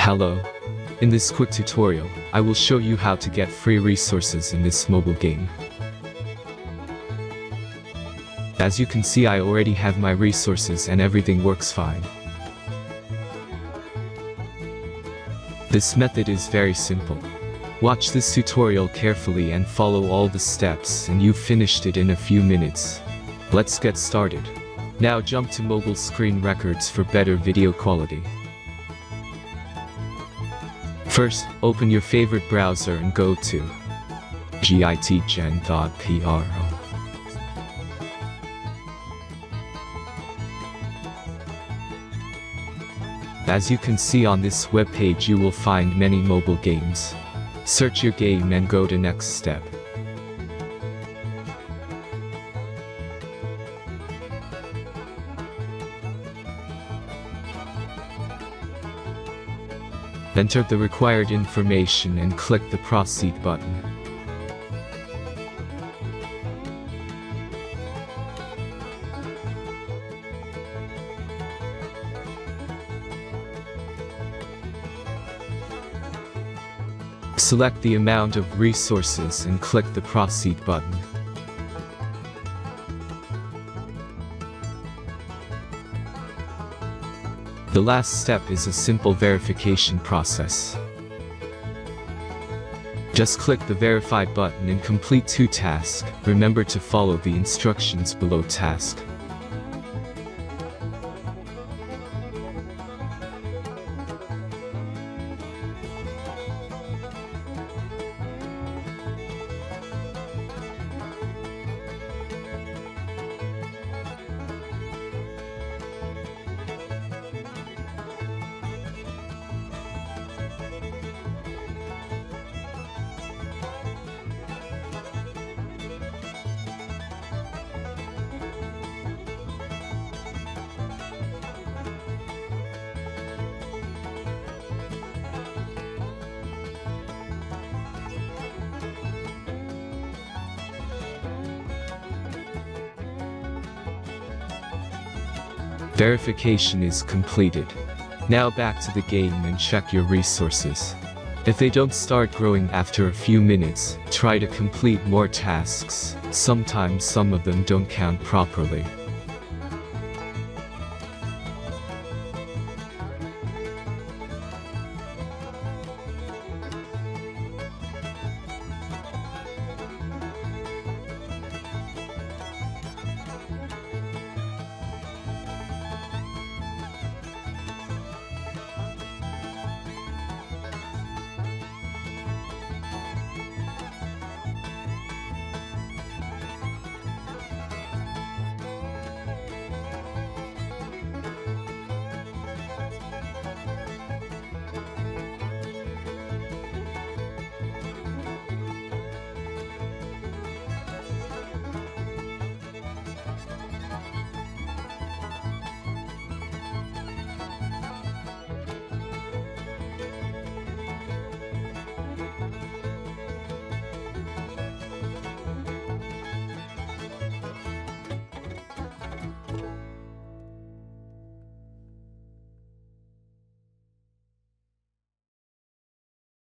Hello. In this quick tutorial, I will show you how to get free resources in this mobile game. As you can see, I already have my resources and everything works fine. This method is very simple. Watch this tutorial carefully and follow all the steps and you've finished it in a few minutes. Let's get started. Now jump to mobile screen records for better video quality. First, open your favorite browser and go to gitgen.pro. As you can see on this webpage, you will find many mobile games. Search your game and go to next step. Enter the required information and click the Proceed button. Select the amount of resources and click the Proceed button. The last step is a simple verification process. Just click the Verify button and complete 2 tasks. Remember to follow the instructions below task. Verification is completed. Now back to the game and check your resources. If they don't start growing after a few minutes, try to complete more tasks. Sometimes some of them don't count properly.